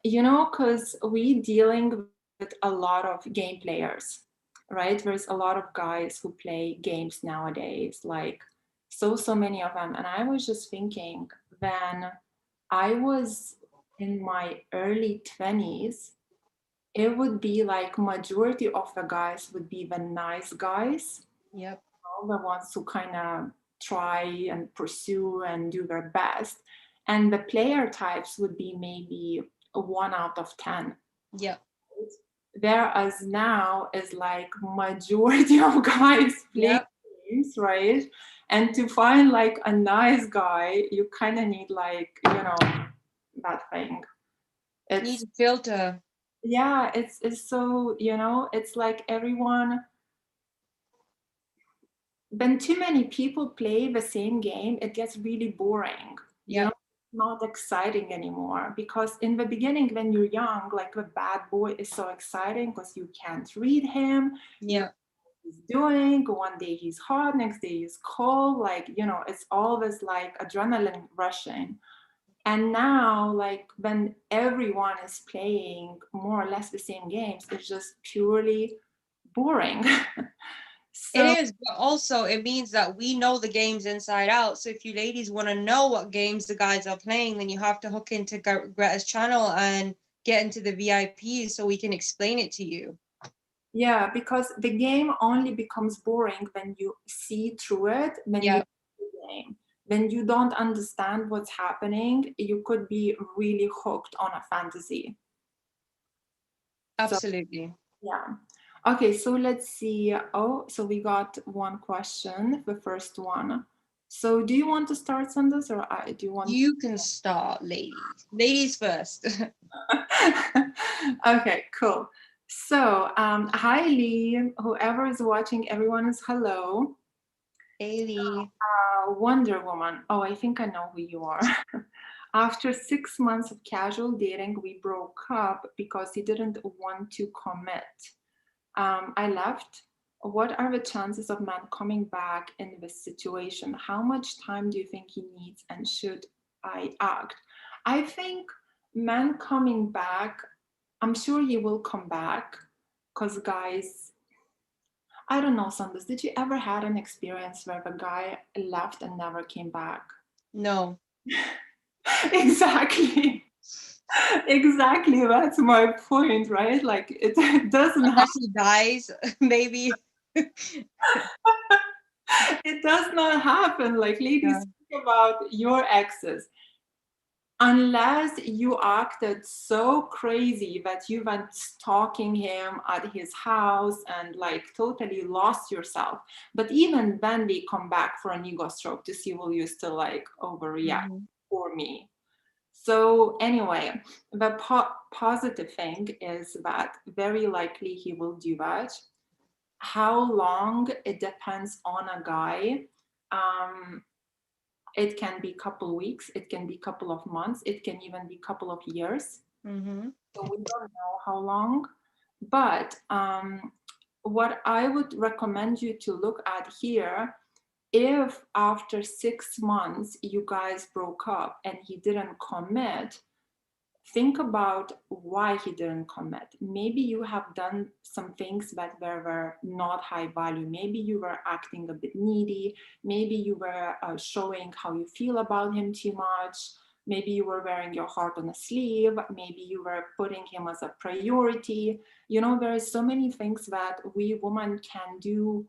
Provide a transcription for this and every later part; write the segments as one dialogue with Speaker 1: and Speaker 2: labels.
Speaker 1: You know, because we dealing with a lot of game players, right? There's a lot of guys who play games nowadays, like so many of them. And I was just thinking, when I was in my early 20s, it would be like majority of the guys would be the nice guys,
Speaker 2: Yep.
Speaker 1: the ones who kind of try and pursue and do their best. And the player types would be maybe a 1 out of 10.
Speaker 2: Yep.
Speaker 1: Whereas now is like majority of guys play
Speaker 2: Yep.
Speaker 1: games, right? And to find like a nice guy, you kind of need like, that thing.
Speaker 2: Need
Speaker 1: It's
Speaker 2: to filter.
Speaker 1: yeah, it's so, it's like everyone, when too many people play the same game, it gets really boring.
Speaker 2: Yep.
Speaker 1: Not exciting anymore. Because in the beginning, when you're young, like the bad boy is so exciting because you can't read him. You know
Speaker 2: Yep.
Speaker 1: what he's doing. One day he's hot, next day he's cold. Like, it's always like adrenaline rushing. And now, like when everyone is playing more or less the same games, it's just purely boring.
Speaker 2: It
Speaker 1: So
Speaker 2: is, but also it means that we know the games inside out. So if you ladies want to know what games the guys are playing, then you have to hook into Greta's channel and get into the VIP so we can explain it to you.
Speaker 1: yeah, because the game only becomes boring when you see through it, when you
Speaker 2: Yeah,
Speaker 1: play the game. When you don't understand what's happening, you could be really hooked on a fantasy. So,
Speaker 2: absolutely.
Speaker 1: yeah. Okay, so let's see. Oh, so we got one question, the first one. So do you want to start, Sandus, or do you want?
Speaker 2: You can start, ladies. Ladies first.
Speaker 1: Okay, cool. So, hi Lee, whoever is watching, everyone is hello.
Speaker 2: Haley.
Speaker 1: Wonder Woman. Oh, I think I know who you are. After 6 months of casual dating, we broke up because he didn't want to commit. I left. What are the chances of man coming back in this situation? How much time do you think he needs, and should I act? I think man coming back, I'm sure he will come back because guys, I don't know, Sandus, did you ever had an experience where the guy left and never came back?
Speaker 2: No.
Speaker 1: Exactly. Exactly. That's my point, right? Like it doesn't
Speaker 2: Unless he dies, maybe.
Speaker 1: it does not happen. Like,
Speaker 2: Yeah.
Speaker 1: ladies, think about your exes. Unless you acted so crazy that you went stalking him at his house and like totally lost yourself. But even then, they come back for an ego stroke to see will you still like overreact
Speaker 2: Mhm.
Speaker 1: for me. So anyway, the positive thing is that very likely he will do that. How long, it depends on a guy. Um, it can be couple weeks, it can be couple of months, it can even be couple of years.
Speaker 2: Mhm.
Speaker 1: So we don't know how long. But what I would recommend you to look at here, if after 6 months you guys broke up and he didn't commit, think about why he didn't commit. Maybe you have done some things that were not high value. Maybe you were acting a bit needy. Maybe you were showing how you feel about him too much. Maybe you were wearing your heart on a sleeve. Maybe you were putting him as a priority. There are so many things that we women can do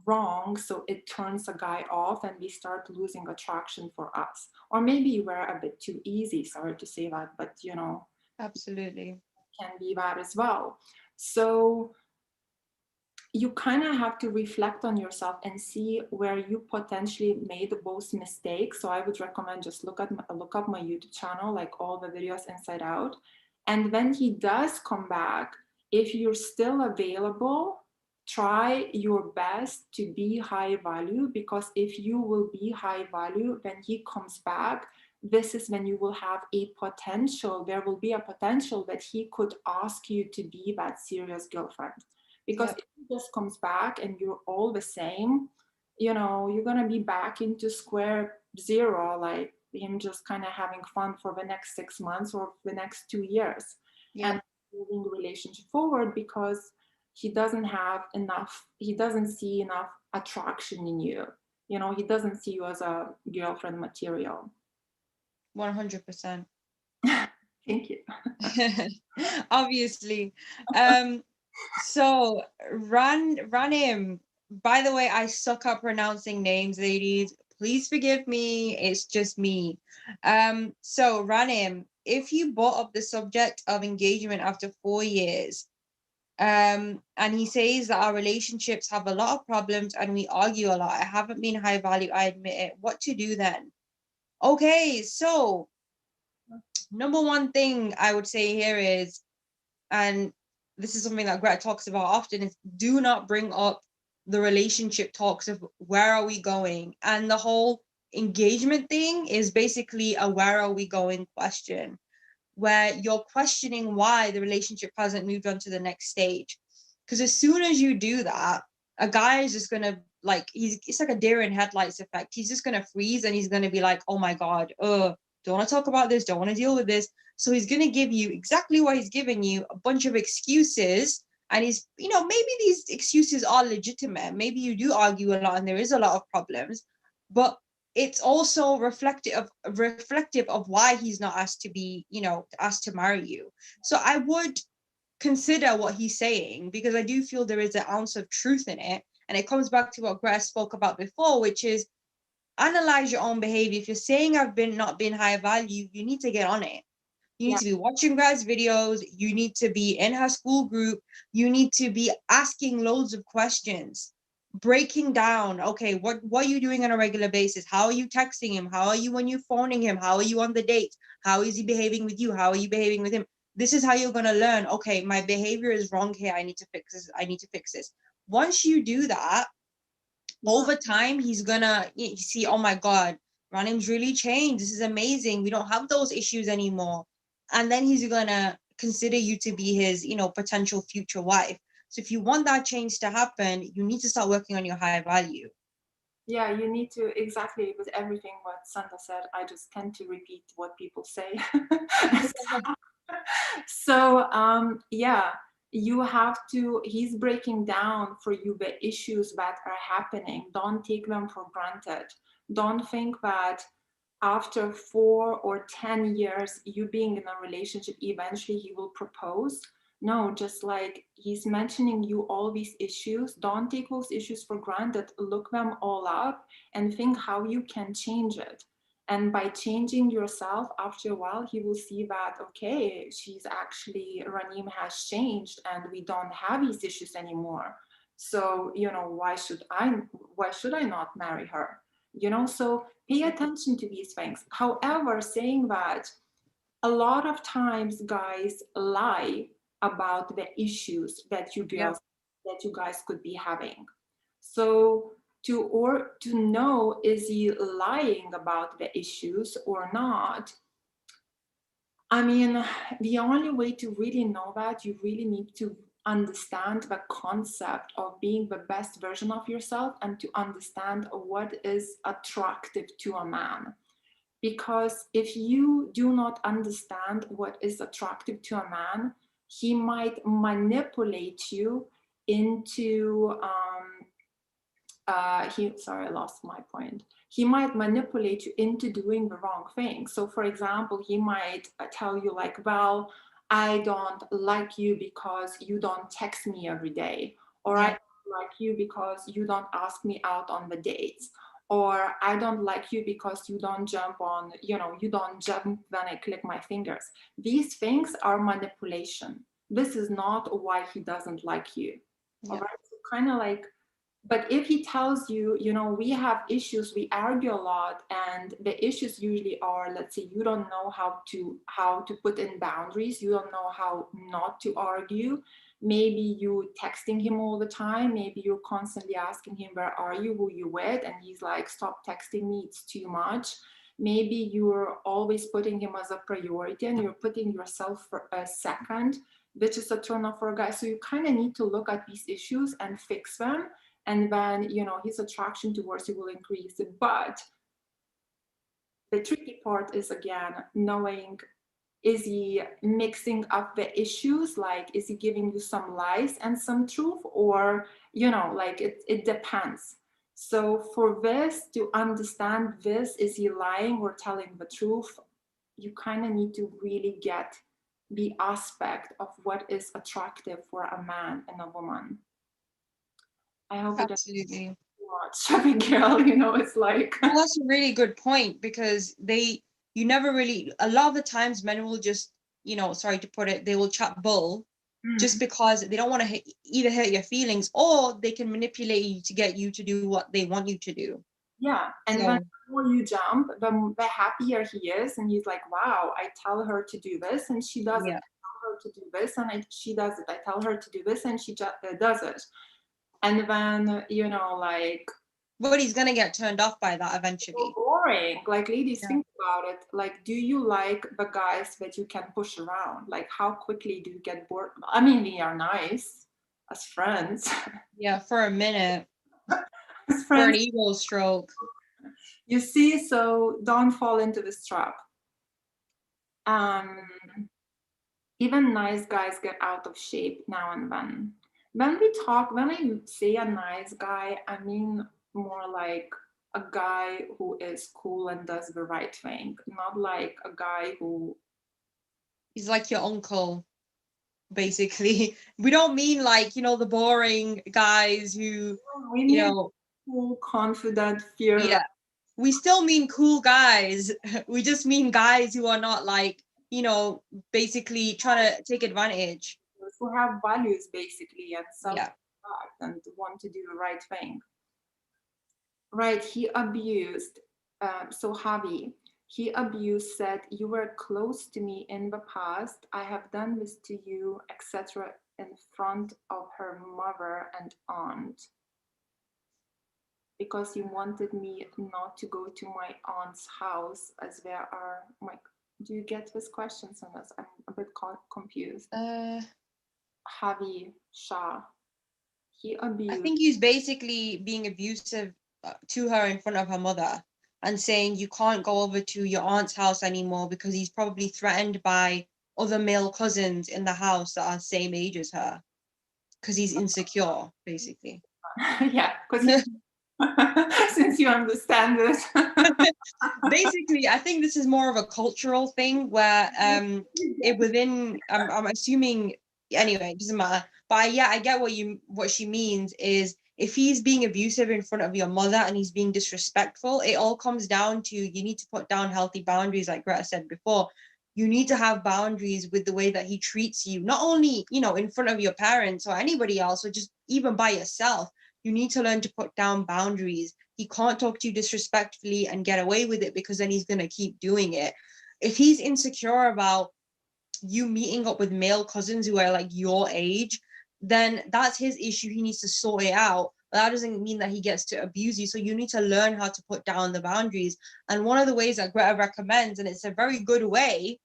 Speaker 1: wrong, so it turns a guy off and we start losing attraction for us. Or maybe you were a bit too easy, sorry to say that, but
Speaker 2: Absolutely.
Speaker 1: can be that as well. So you kind of have to reflect on yourself and see where you potentially made those mistakes. So I would recommend just look up my YouTube channel, like all the videos inside out. And when he does come back, if you're still available, try your best to be high value, because if you will be high value when he comes back, this is when you will have a potential, there will be a potential that he could ask you to be that serious girlfriend. Because
Speaker 2: Yep.
Speaker 1: if he just comes back and you're all the same, you're gonna be back into square zero. Like, him just kind of having fun for the next 6 months or the next 2 years,
Speaker 2: Yeah.
Speaker 1: and moving the relationship forward because he doesn't have enough, he doesn't see enough attraction in you. You know, he doesn't see you as a girlfriend material.
Speaker 2: 100%.
Speaker 1: Thank you.
Speaker 2: Obviously. So Ranim, by the way, I suck at pronouncing names, ladies. Please forgive me. It's just me. So Ranim, if you brought up the subject of engagement after 4 years, and he says that our relationships have a lot of problems and we argue a lot. I haven't been high value, I admit it. What to do then? Okay, so number one thing I would say here is, and this is something that Greta talks about often, is do not bring up the relationship talks of where are we going. And the whole engagement thing is basically a where are we going question, where you're questioning why the relationship hasn't moved on to the next stage. Because as soon as you do that, a guy is just gonna, like, it's like a deer in headlights effect. He's just gonna freeze and he's gonna be like, oh my god, don't want to talk about this, don't want to deal with this. So he's gonna give you exactly what he's giving you, a bunch of excuses. And he's, maybe these excuses are legitimate. Maybe you do argue a lot and there is a lot of problems, but it's also reflective of why he's not asked to be, asked to marry you. So I would consider what he's saying, because I do feel there is an ounce of truth in it. And it comes back to what Greta spoke about before, which is analyze your own behavior. If you're saying I've been not been high value, you need to get on it. You need to be watching Greta's videos. You need to be in her school group. You need to be asking loads of questions, breaking down, okay, what are you doing on a regular basis? How are you texting him? How are you when you're phoning him? How are you on the date? How is he behaving with you? How are you behaving with him? This is how you're going to learn, okay, my behavior is wrong here. I need to fix this. I need to fix this. Once you do that, over time, he's gonna see, oh my God, Ranim's really changed. This is amazing. We don't have those issues anymore. And then he's gonna consider you to be his, potential future wife. So if you want that change to happen, you need to start working on your high value.
Speaker 1: Yeah, you need to, exactly with everything what Santa said. I just tend to repeat what people say. So yeah, you have to, he's breaking down for you the issues that are happening. Don't take them for granted. Don't think that after 4 or 10 years you being in a relationship eventually he will propose. No, just like he's mentioning you all these issues, don't take those issues for granted. Look them all up and think how you can change it. And by changing yourself, after a while, he will see that, okay, she's actually, Ranim has changed and we don't have these issues anymore. So, why should I not marry her? So pay attention to these things. However, saying that, a lot of times guys lie about the issues that you
Speaker 2: Yeah.
Speaker 1: girls, that you guys could be having. So to know, is he lying about the issues or not? I mean, the only way to really know that, you really need to understand the concept of being the best version of yourself and to understand what is attractive to a man. Because if you do not understand what is attractive to a man, he might manipulate you into sorry, I lost my point. He might manipulate you into doing the wrong thing. So for example, he might tell you like, well, I don't like you because you don't text me every day, or I don't like you because you don't ask me out on the dates, or I don't like you because you don't jump on, you don't jump when I click my fingers. These things are manipulation. This is not why he doesn't like you. All right, so kind of like, but if he tells you, we have issues, we argue a lot, and the issues usually are, let's say, you don't know how to put in boundaries, you don't know how not to argue. Maybe you texting him all the time, maybe you're constantly asking him, where are you, who you with, and he's like, stop texting me, it's too much. Maybe you're always putting him as a priority and you're putting yourself for a second, which is a turn off for a guy. So you kind of need to look at these issues and fix them, and then his attraction towards you will increase. But the tricky part is, again, knowing, is he mixing up the issues? Like, is he giving you some lies and some truth? Or, like, it depends. So for this, to understand this, is he lying or telling the truth? You kind of need to really get the aspect of what is attractive for a man and a woman. I hope it doesn't
Speaker 2: Absolutely.
Speaker 1: too much, Abigail. It's like
Speaker 2: Well, that's a really good point, because you never really, a lot of the times men will just, sorry to put it, they will chat bull just because they don't want to either hurt your feelings, or they can manipulate you to get you to do what they want you to do.
Speaker 1: Yeah, and when
Speaker 2: So,
Speaker 1: the more you jump, the happier he is, and he's like, "Wow, I tell her to do this, and she does it.
Speaker 2: yeah.
Speaker 1: I tell her to do this, and she does it. I tell her to do this, and she does it." And then like,
Speaker 2: But he's gonna get turned off by that
Speaker 1: so
Speaker 2: eventually.
Speaker 1: boring. Like, ladies,
Speaker 2: Yeah.
Speaker 1: think about it. Like, do you like the guys that you can push around? Like, how quickly do you get bored? I mean, we are nice as friends.
Speaker 2: Yeah, for a minute,
Speaker 1: As
Speaker 2: for an
Speaker 1: friends,
Speaker 2: ego stroke.
Speaker 1: you see. So don't fall into this trap. Um, Even nice guys get out of shape now and then. When I say a nice guy, I mean more like a guy who is cool and does the right thing, not like a guy who.
Speaker 2: He's like your uncle, basically. We don't mean like, the boring guys who,
Speaker 1: We
Speaker 2: you
Speaker 1: mean
Speaker 2: know,
Speaker 1: cool, confident, fearless,
Speaker 2: yeah. We still mean cool guys. We just mean guys who are not like, basically trying to take advantage.
Speaker 1: who have values basically and
Speaker 2: Yeah.
Speaker 1: self-respect and want to do the right thing. Right, he abused. So Javi, he abused, said, "You were close to me in the past. I have done this to you, etc." in front of her mother and aunt, because he wanted me not to go to my aunt's house, as there are my. Do you get this question, Sonas? I'm a bit confused.
Speaker 2: Uh,
Speaker 1: Javi Shah, he
Speaker 2: I
Speaker 1: abused.
Speaker 2: think he's basically being abusive to her in front of her mother, and saying you can't go over to your aunt's house anymore because he's probably threatened by other male cousins in the house that are same age as her, because he's insecure, basically.
Speaker 1: Yeah, because he. Since you understand this.
Speaker 2: Basically, I think this is more of a cultural thing where it within I'm assuming, anyway, it doesn't matter. But yeah, I get what she means is, if he's being abusive in front of your mother and he's being disrespectful, it all comes down to, you need to put down healthy boundaries, like Greta said before. You need to have boundaries with the way that he treats you, not only, in front of your parents or anybody else, or just even by yourself. You need to learn to put down boundaries. He can't talk to you disrespectfully and get away with it, because then he's going to keep doing it. If he's insecure about you meeting up with male cousins who are like your age, then that's his issue. He needs to sort it out. But that doesn't mean that he gets to abuse you. So you need to learn how to put down the boundaries. And one of the ways that Greta recommends, and it's a very good way,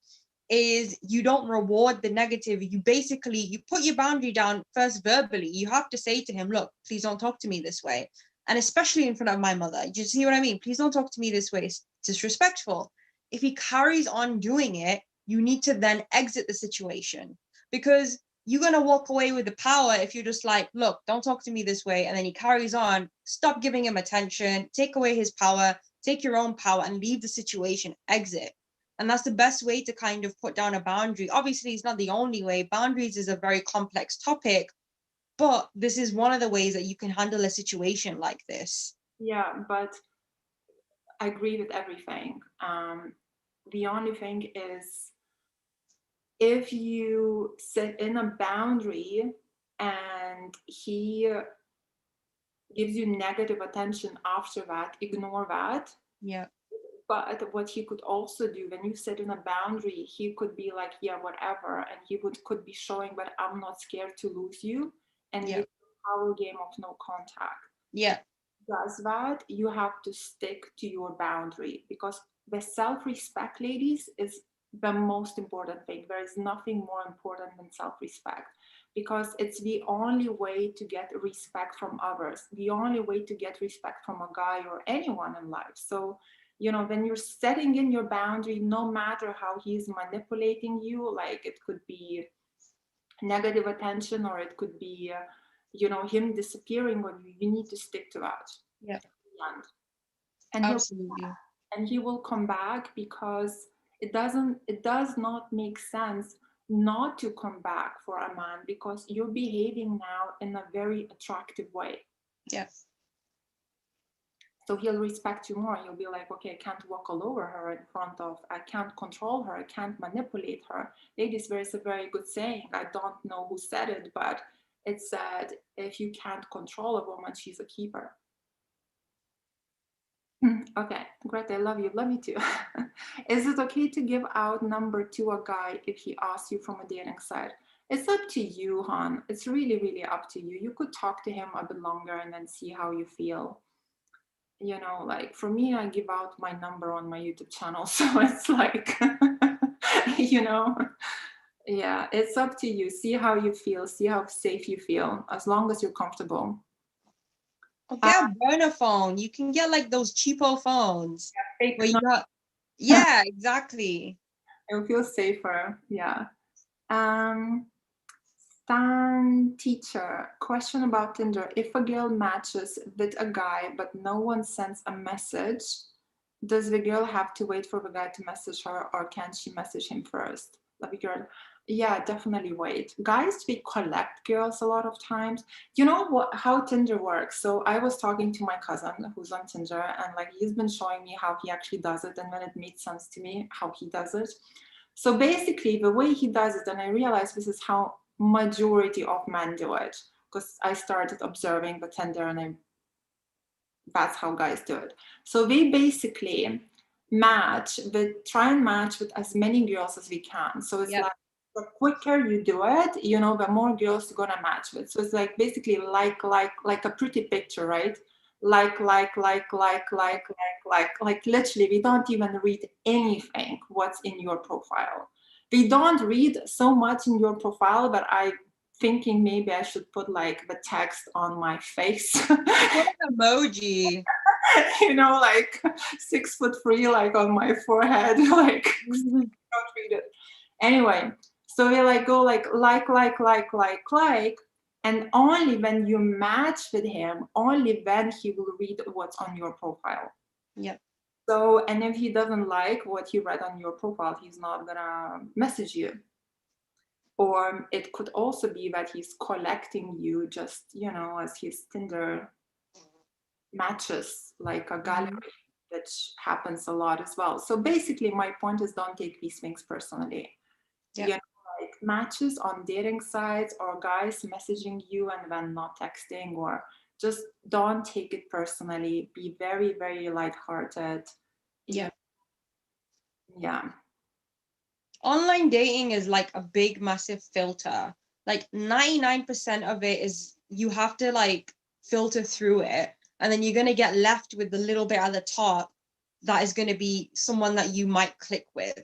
Speaker 2: is you don't reward the negative. You basically, you put your boundary down first verbally. You have to say to him, look, please don't talk to me this way. And especially in front of my mother. Do you see what I mean? Please don't talk to me this way. It's disrespectful. If he carries on doing it, you need to then exit the situation, because you're going to walk away with the power if you're just like, look, don't talk to me this way. And then he carries on. Stop giving him attention, take away his power, take your own power and leave the situation, exit. And that's the best way to kind of put down a boundary. Obviously, it's not the only way. Boundaries is a very complex topic, but this is one of the ways that you can handle a situation like this.
Speaker 1: Yeah, but I agree with everything. The only thing is, if you set in a boundary and he gives you negative attention after that, ignore that.
Speaker 2: Yeah.
Speaker 1: But what he could also do, when you set in a boundary, he could be like, yeah, whatever, and he could be showing, but I'm not scared to lose you, and
Speaker 2: Yeah.
Speaker 1: give a power game of no contact.
Speaker 2: Yeah.
Speaker 1: Does that, you have to stick to your boundary, because the self-respect, ladies, is the most important thing. There is nothing more important than self-respect, because it's the only way to get respect from others, the only way to get respect from a guy or anyone in life. So you know, when you're setting in your boundary, no matter how he's manipulating you, like it could be negative attention or it could be, you know, him disappearing on you, you need to stick to that.
Speaker 2: Yeah,
Speaker 1: And
Speaker 2: absolutely.
Speaker 1: he will come back, because it does not make sense not to come back for a man, because you're behaving now in a very attractive way.
Speaker 2: Yeah.
Speaker 1: So he'll respect you more. You'll be like, okay, I can't walk all over her in front of, I can't control her, I can't manipulate her. Ladies, there's a very good saying, I don't know who said it, but it said, if you can't control a woman, she's a keeper. Okay, Greta, I love you. Love you too. Is it okay to give out number to a guy if he asks you from a dating site? It's up to you, hon. It's really, really up to you. You could talk to him a bit longer and then see how you feel. You know, like for me, I give out my number on my YouTube channel. So it's like, you know, yeah, it's up to you. See how you feel, see how safe you feel, as long as you're comfortable.
Speaker 2: Or get a burner phone. You can get like those cheapo phones
Speaker 1: Fake
Speaker 2: where you
Speaker 1: number.
Speaker 2: got, yeah, exactly.
Speaker 1: It'll feel safer. Yeah. Stan teacher, question about Tinder. If a girl matches with a guy but no one sends a message, does the girl have to wait for the guy to message her, or can she message him first? Love you, girl. Yeah, definitely wait. Guys, we collect girls a lot of times. You know what? How Tinder works. So I was talking to my cousin who's on Tinder, and like he's been showing me how he actually does it, and when it made sense to me how he does it. So basically, the way he does it, and I realized this is how majority of men do it, because I started observing the Tinder, and that's how guys do it. So we basically try and match with as many girls as we can. So it's
Speaker 2: Yep.
Speaker 1: like the quicker you do it, you know, the more girls you're gonna match with. So it's like basically like a pretty picture, right? Like literally we don't even read anything what's in your profile. We don't read so much in your profile, but I thinking maybe I should put like the text on my face.
Speaker 2: What an emoji.
Speaker 1: You know, like 6'3", like on my forehead, like don't read it. Anyway, so we like go like, and only when you match with him, only then he will read what's on your profile.
Speaker 2: Yep.
Speaker 1: So, and if he doesn't like what he read on your profile, he's not gonna message you. Or it could also be that he's collecting you just, you know, as his Tinder matches, like a gallery, which happens a lot as well. So basically, my point is, don't take these things personally.
Speaker 2: Yep.
Speaker 1: You know, like matches on dating sites or guys messaging you and then not texting, or just don't take it personally. Be very, very lighthearted.
Speaker 2: Yeah.
Speaker 1: Yeah.
Speaker 2: Online dating is like a big, massive filter. Like 99% of it is you have to like filter through it. And then you're going to get left with the little bit at the top that is going to be someone that you might click with.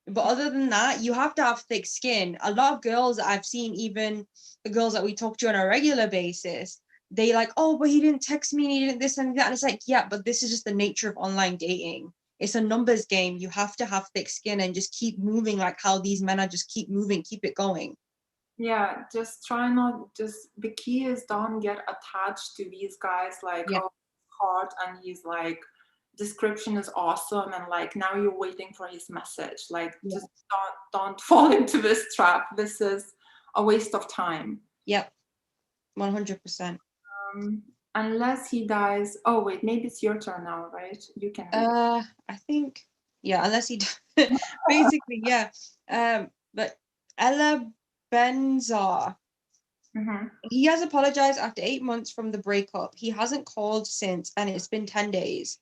Speaker 2: But other than that, you have to have thick skin. A lot of girls that I've seen, even the girls that we talk to on a regular basis, they like, oh, but he didn't text me and he didn't this and that. And it's like, yeah, but this is just the nature of online dating. It's a numbers game. You have to have thick skin and just keep moving like how these men are, just keep moving, keep it going.
Speaker 1: Yeah, just try not, just the key is don't get attached to these guys like,
Speaker 2: Yeah.
Speaker 1: oh, hot, and he's like, description is awesome, and like now you're waiting for his message. Like,
Speaker 2: Yeah.
Speaker 1: just don't fall into this trap. This is a waste of time.
Speaker 2: Yep. 100%.
Speaker 1: Unless he dies. Oh wait, maybe it's your turn now, right? You can read.
Speaker 2: I think, yeah, unless he basically, yeah. But Ella Benzar, he has apologized after 8 months from the breakup. He hasn't called since, and it's been 10 days.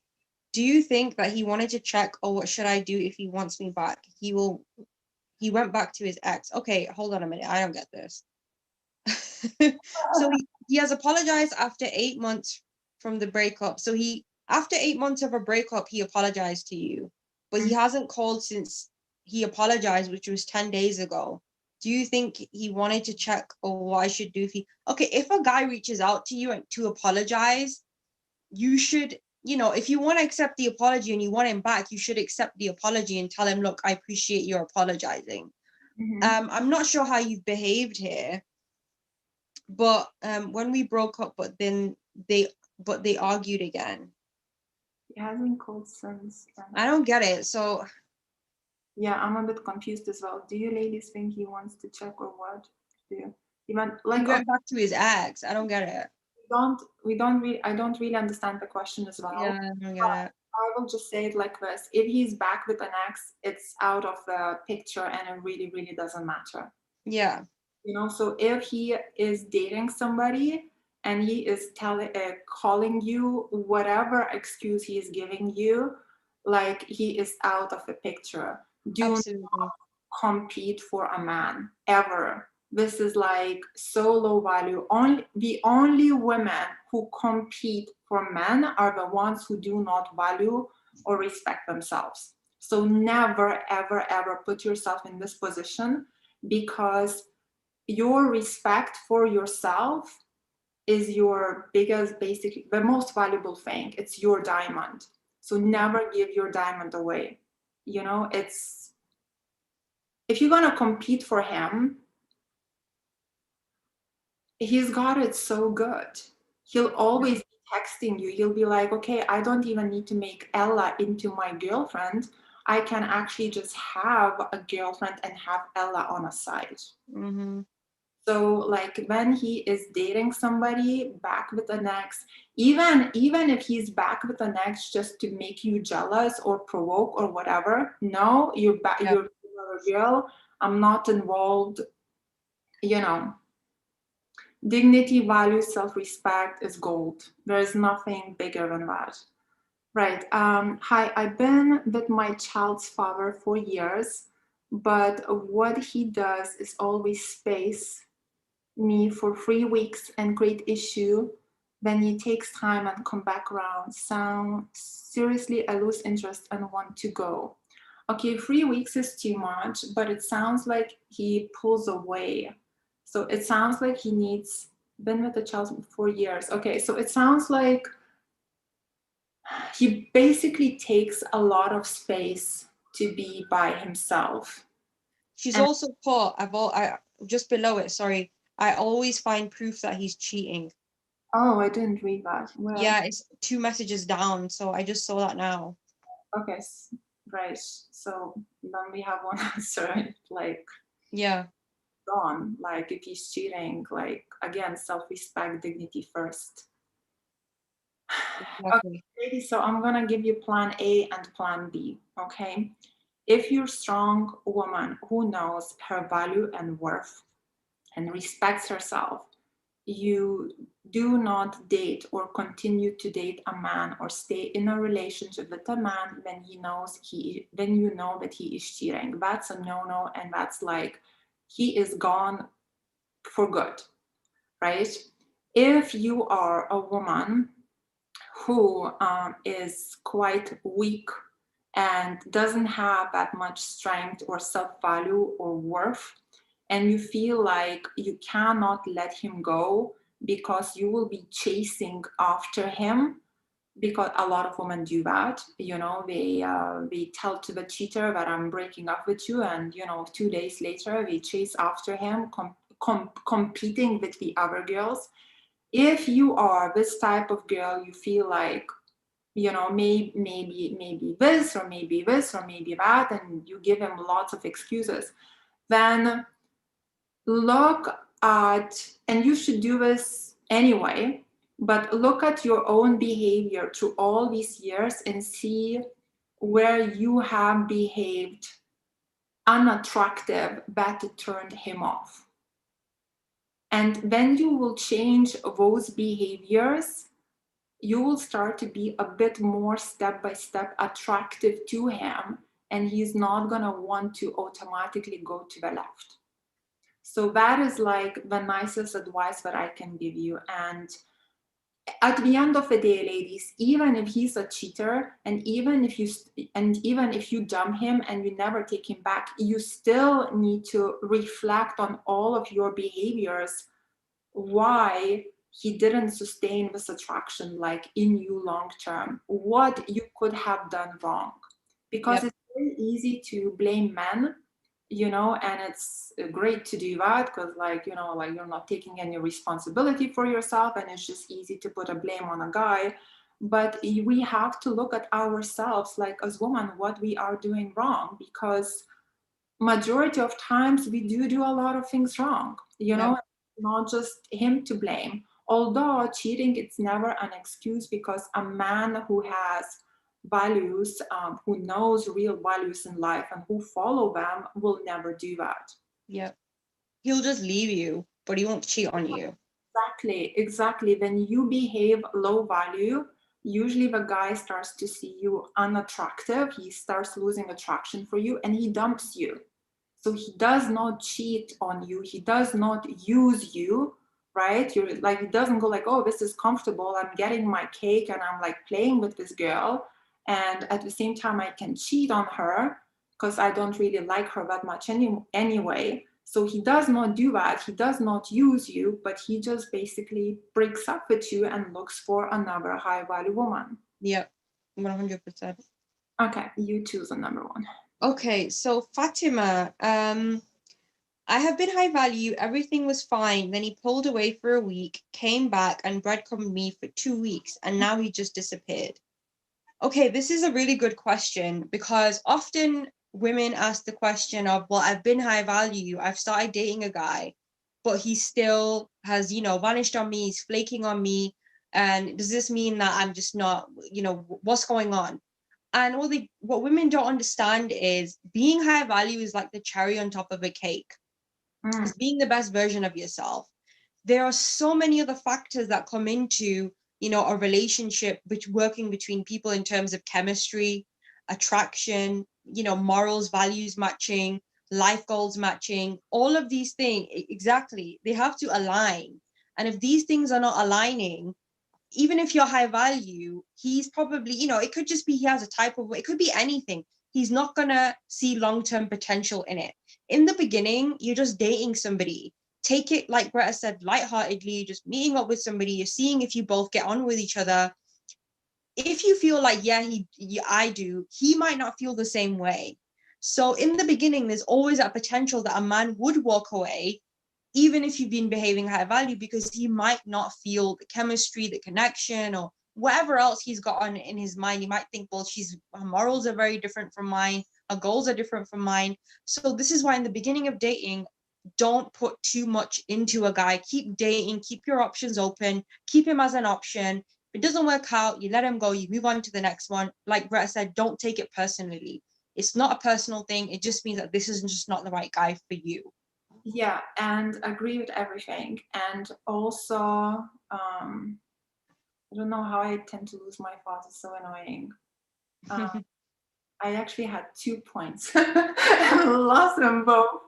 Speaker 2: Do you think that he wanted to check, or what should I do if he wants me back? He went back to his ex. Okay, hold on a minute. I don't get this. So he has apologized after 8 months from the breakup. So after 8 months of a breakup, he apologized to you, but he hasn't called since he apologized, which was 10 days ago. Do you think he wanted to check, or what I should do if a guy reaches out to you and to apologize, you should you know, if you want to accept the apology and you want him back, you should accept the apology and tell him, look, I appreciate your apologizing. I'm not sure how you've behaved here, but when we broke up, but they argued again.
Speaker 1: He hasn't called since.
Speaker 2: I don't get it. So
Speaker 1: yeah, I'm a bit confused as well. Do you ladies think he wants to check or what? Do you even
Speaker 2: he
Speaker 1: like
Speaker 2: went back to his ex. I don't get it.
Speaker 1: I don't really understand the question as well.
Speaker 2: Yeah, I don't get it.
Speaker 1: I will just say it like this. If he's back with an ex, it's out of the picture and it really, really doesn't matter.
Speaker 2: Yeah.
Speaker 1: You know, so if he is dating somebody and he is calling you whatever excuse he is giving you, like he is out of the picture. Do
Speaker 2: Absolutely.
Speaker 1: not compete for a man ever. This is like so low value. The only women who compete for men are the ones who do not value or respect themselves. So never, ever, ever put yourself in this position, because your respect for yourself is your biggest, basically the most valuable thing. It's your diamond. So never give your diamond away. You know, it's, if you're gonna compete for him, he's got it so good. He'll always be texting you. He'll be like, okay, I don't even need to make Ella into my girlfriend. I can actually just have a girlfriend and have Ella on a side. So like when he is dating somebody back with an ex, even if he's back with an ex just to make you jealous or provoke or whatever, no, you're back, you're a girl, I'm not involved. You know, dignity, value, self-respect is gold. There is nothing bigger than that. Right. Hi, I've been with my child's father for years, but what he does is always space me for 3 weeks and create issue. Then he takes time and come back around. So seriously, I lose interest and want to go. Okay, 3 weeks is too much, but it sounds like he pulls away. So it sounds like he needs, been with the child for years. Okay, so it sounds like he basically takes a lot of space to be by himself.
Speaker 2: She's also put, I just below it, sorry, I always find proof that he's cheating.
Speaker 1: Oh, I didn't read that. Where?
Speaker 2: Yeah, it's 2 messages down, so I just saw that now.
Speaker 1: Okay, right. So then we have one answer, like,
Speaker 2: yeah,
Speaker 1: gone. Like if he's cheating, like again, self-respect, dignity first.
Speaker 2: exactly.
Speaker 1: Okay, so I'm gonna give you plan A and plan B, okay? If you're a strong woman who knows her value and worth and respects herself, you do not date or continue to date a man or stay in a relationship with a man when you know that he is cheating. That's a no-no, and that's like he is gone for good, right? If you are a woman who is quite weak and doesn't have that much strength or self-value or worth, and you feel like you cannot let him go because you will be chasing after him, because a lot of women do that, you know, they tell to the cheater that I'm breaking up with you, and you know 2 days later they chase after him, competing with the other girls. If you are this type of girl, you feel like, you know, maybe this or maybe this or maybe that, and you give him lots of excuses, then look at, and you should do this anyway, but look at your own behavior through all these years and see where you have behaved unattractive that turned him off. And then you will change those behaviors, you will start to be a bit more step by step attractive to him, and he's not going to want to automatically go to the left. So that is like the nicest advice that I can give you. And at the end of the day, ladies, even if he's a cheater, and even if you dump him and you never take him back, you still need to reflect on all of your behaviors, why he didn't sustain this attraction like in you long term, what you could have done wrong. Because
Speaker 2: Yep.
Speaker 1: it's very easy to blame men, you know, and it's great to do that because, like, you know, like you're not taking any responsibility for yourself and it's just easy to put a blame on a guy. But we have to look at ourselves, like as women, what we are doing wrong, because majority of times we do a lot of things wrong, you know.
Speaker 2: Yep.
Speaker 1: Not just him to blame, although cheating, it's never an excuse, because a man who has values, who knows real values in life and who follow them, will never do that.
Speaker 2: Yep. He'll just leave you, but he won't cheat on you.
Speaker 1: Exactly. When you behave low value, usually the guy starts to see you unattractive, he starts losing attraction for you, and he dumps you. So he does not cheat on you, he does not use you, right? You're like, he doesn't go like, oh, this is comfortable, I'm getting my cake and I'm like playing with this girl, and at the same time I can cheat on her because I don't really like her that much anyway. So he does not do that, he does not use you, but he just basically breaks up with you and looks for another high value woman.
Speaker 2: Yep. 100%.
Speaker 1: Okay, you choose a number one.
Speaker 2: Okay, so Fatima, I have been high value, everything was fine. Then he pulled away for a week, came back and breadcrumbed me for 2 weeks, and now he just disappeared. Okay, this is a really good question because often women ask the question of, well, I've been high value, I've started dating a guy, but he still has, vanished on me, he's flaking on me. And does this mean that I'm just not, what's going on? And what women don't understand is being high value is like the cherry on top of a cake. It's being the best version of yourself. There are so many other factors that come into, a relationship, which working between people in terms of chemistry, attraction, morals, values matching, life goals matching, all of these things, exactly, they have to align. And if these things are not aligning, even if you're high value, he's probably, it could just be he has a type of, it could be anything. He's not gonna see long-term potential in it. In the beginning, you're just dating somebody. Take it, like Greta said, lightheartedly, just meeting up with somebody, you're seeing if you both get on with each other. If you feel like, I do, he might not feel the same way. So in the beginning, there's always that potential that a man would walk away even if you've been behaving high value, because he might not feel the chemistry, the connection, or whatever else he's got on in his mind. He might think, well, her morals are very different from mine, her goals are different from mine. So this is why in the beginning of dating, don't put too much into a guy. Keep dating, keep your options open, keep him as an option. If it doesn't work out, you let him go, you move on to the next one. Like Greta said, don't take it personally. It's not a personal thing. It just means that this is just not the right guy for you.
Speaker 1: Yeah, and agree with everything. And also, I don't know how I tend to lose my thoughts. It's so annoying. I actually had 2 points and lost them both.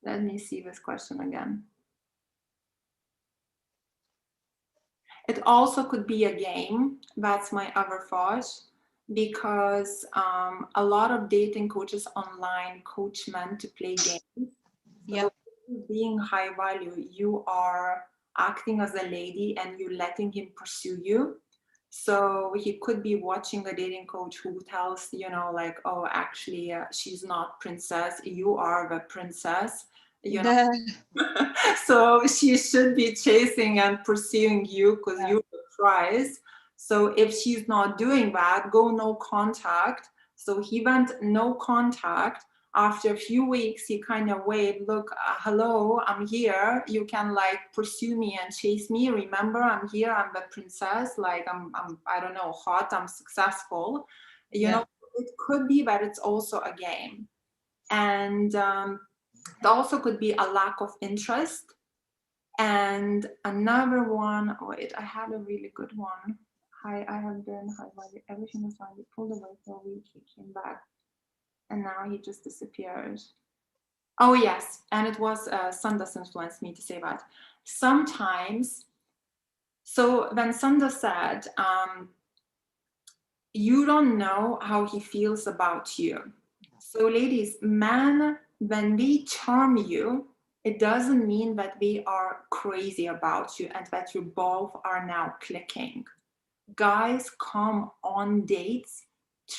Speaker 1: Let me see this question again. It also could be a game. That's my other thought, because a lot of dating coaches online coach men to play games.
Speaker 2: Yeah.
Speaker 1: So being high value, you are acting as a lady and you're letting him pursue you. So he could be watching a dating coach who tells, like, oh, actually, she's not princess, you are the princess, so she should be chasing and pursuing you because you're the prize. So if she's not doing that, go no contact. So he went no contact. After a few weeks, he kind of waved, look, hello, I'm here. You can like pursue me and chase me. Remember, I'm here. I'm the princess. Like I'm I don't know, hot. I'm successful. You know, it could be, but it's also a game. And it also could be a lack of interest. And another one, wait, I had a really good one. I have been high value, everything was fine. He pulled away for a week, he came back, and now he just disappeared. Oh yes, and it was Sundus influenced me to say that. Sometimes, so when Sunda said, you don't know how he feels about you. So ladies, men, when we charm you, it doesn't mean that they are crazy about you and that you both are now clicking. Guys come on dates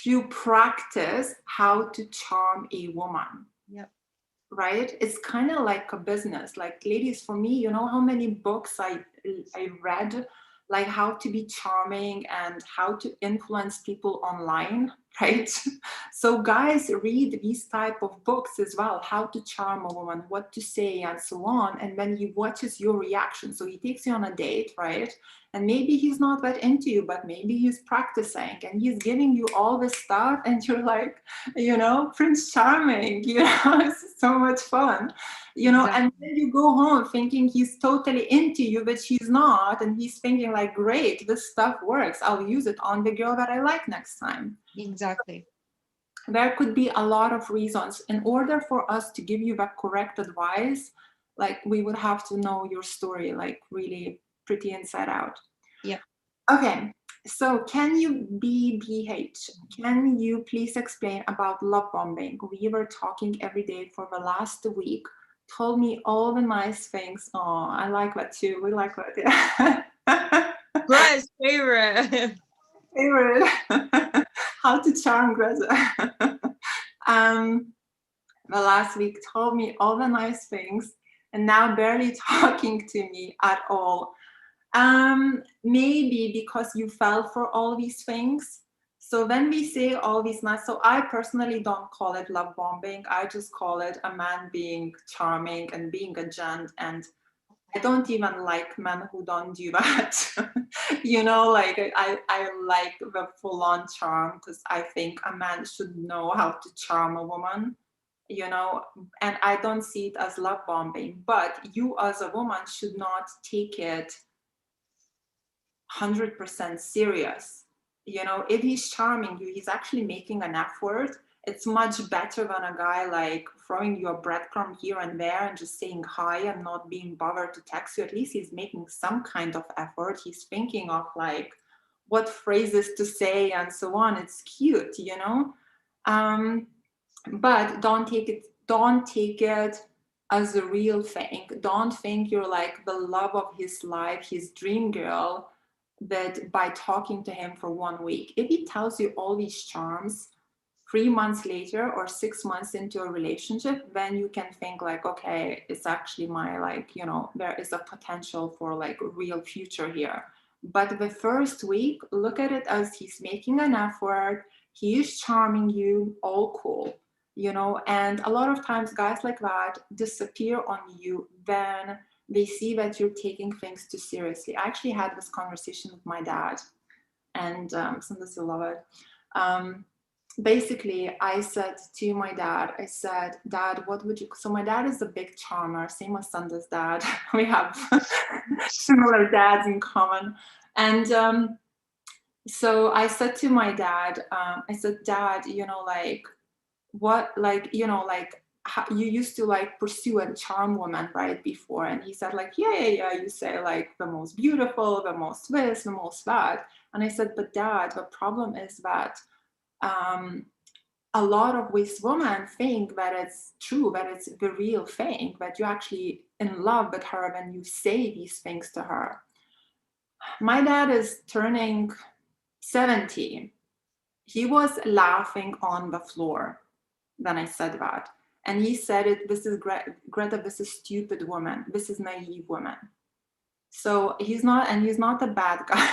Speaker 1: to practice how to charm a woman.
Speaker 2: Yep.
Speaker 1: Right? It's kind of like a business. Like, ladies, for me, you know how many books I read, like how to be charming and how to influence people online, right? So guys read these type of books as well, how to charm a woman, what to say, and so on. And then he watches your reaction. So he takes you on a date, right? And maybe he's not that into you, but maybe he's practicing and he's giving you all this stuff, and you're like, you know, Prince Charming, you know, it's so much fun, you know,
Speaker 2: Exactly.
Speaker 1: and then you go home thinking he's totally into you, but she's not. And he's thinking like, great, this stuff works. I'll use it on the girl that I like next time.
Speaker 2: Exactly.
Speaker 1: There could be a lot of reasons. In order for us to give you the correct advice, like we would have to know your story, like really pretty inside out.
Speaker 2: Yeah.
Speaker 1: Okay, so can you, BBH, can you please explain about love bombing? We were talking every day for the last week. Told me all the nice things. Oh, I like that too. We like that. Yeah.
Speaker 2: Greta's favorite.
Speaker 1: Favorite. How to charm Greta. The last week told me all the nice things, and now barely talking to me at all. Maybe because you fell for all these things. So when we say all these nice, so I personally don't call it love bombing. I just call it a man being charming and being a gent. And I don't even like men who don't do that. You know, like I like the full on charm, because I think a man should know how to charm a woman, you know, and I don't see it as love bombing. But you as a woman should not take it 100% serious. You know, if he's charming you, he's actually making an effort. It's much better than a guy like throwing you a breadcrumb here and there and just saying hi and not being bothered to text you. At least he's making some kind of effort. He's thinking of like what phrases to say and so on. It's cute, you know. But don't take it as a real thing. Don't think you're like the love of his life, his dream girl, that by talking to him for 1 week. If he tells you all these charms 3 months later or 6 months into a relationship, then you can think like, okay, it's actually my, like, you know, there is a potential for like a real future here. But the first week, look at it as he's making an effort, he is charming you, all cool, you know. And a lot of times guys like that disappear on you when they see that you're taking things too seriously. I actually had this conversation with my dad, and sometimes you'll love it. Basically, I said to my dad, I said, Dad, what would you, so my dad is a big charmer, same as Sanda's dad. We have similar dads in common. And so I said to my dad, I said, Dad, you know, like, what, like, you know, like, you used to like pursue and charm women right before. And he said like, yeah, you say like the most beautiful, the most this, the most that. And I said, but Dad, the problem is that a lot of these women think that it's true, that it's the real thing, that you're actually in love with her when you say these things to her. My dad is turning 70. He was laughing on the floor when I said that. And he said it, this is Greta, this is stupid woman. This is naive woman. So he's not a bad guy.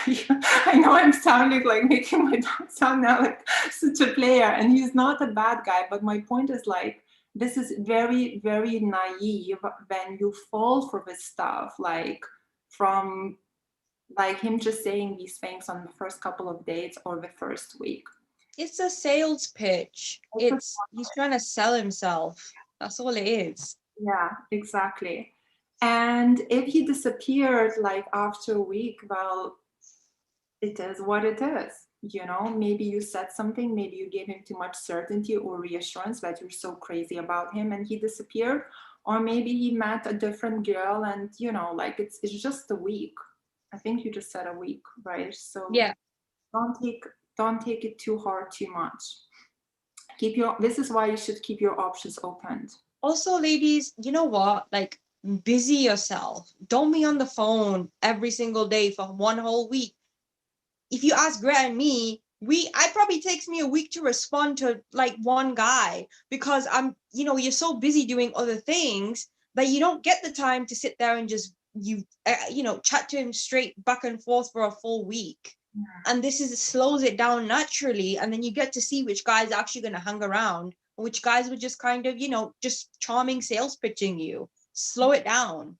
Speaker 1: I know I'm sounding like making my dad sound now like such a player, and he's not a bad guy. But my point is like, this is very, very naive when you fall for this stuff, like from like him just saying these things on the first couple of dates or the first week.
Speaker 2: It's a sales pitch. He's trying to sell himself. That's all it is.
Speaker 1: Yeah, exactly. And if he disappeared like after a week, well, it is what it is. You know, maybe you said something, maybe you gave him too much certainty or reassurance that you're so crazy about him and he disappeared. Or maybe he met a different girl and, you know, like it's just a week. I think you just said a week, right? So
Speaker 2: Yeah.
Speaker 1: don't take it too hard, too much. This is why you should keep your options open.
Speaker 2: Also, ladies, you know what? Like, busy yourself. Don't be on the phone every single day for one whole week. If you ask Greta and me, I probably takes me a week to respond to like one guy because you're so busy doing other things that you don't get the time to sit there and just chat to him straight back and forth for a full week. And this slows it down naturally, and then you get to see which guys are actually going to hang around, which guys were just kind of just charming sales pitching you. Slow it down.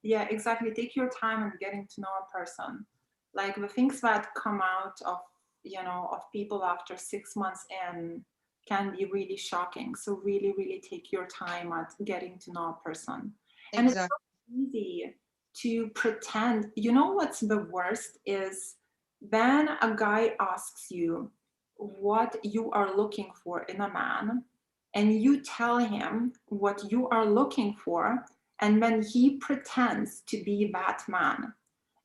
Speaker 1: Yeah, exactly. Take your time in getting to know a person. Like the things that come out of people after 6 months in can be really shocking. So really, really take your time at getting to know a person. And it's
Speaker 2: Exactly.
Speaker 1: so easy to pretend. You know what's the worst is when a guy asks you what you are looking for in a man, and you tell him what you are looking for, and when he pretends to be that man,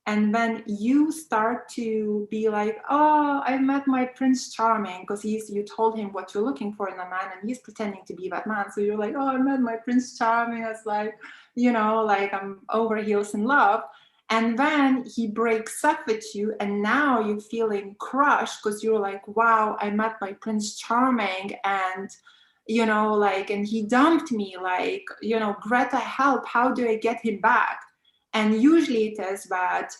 Speaker 1: and when you start to be like, oh, I met my prince charming, because you told him what you're looking for in a man and he's pretending to be that man, so you're like, oh, I met my prince charming, it's like, like I'm over heels in love. And then he breaks up with you, and now you're feeling crushed because you're like, wow, I met my prince charming, and and he dumped me, like, Greta, help, how do I get him back? And usually it is that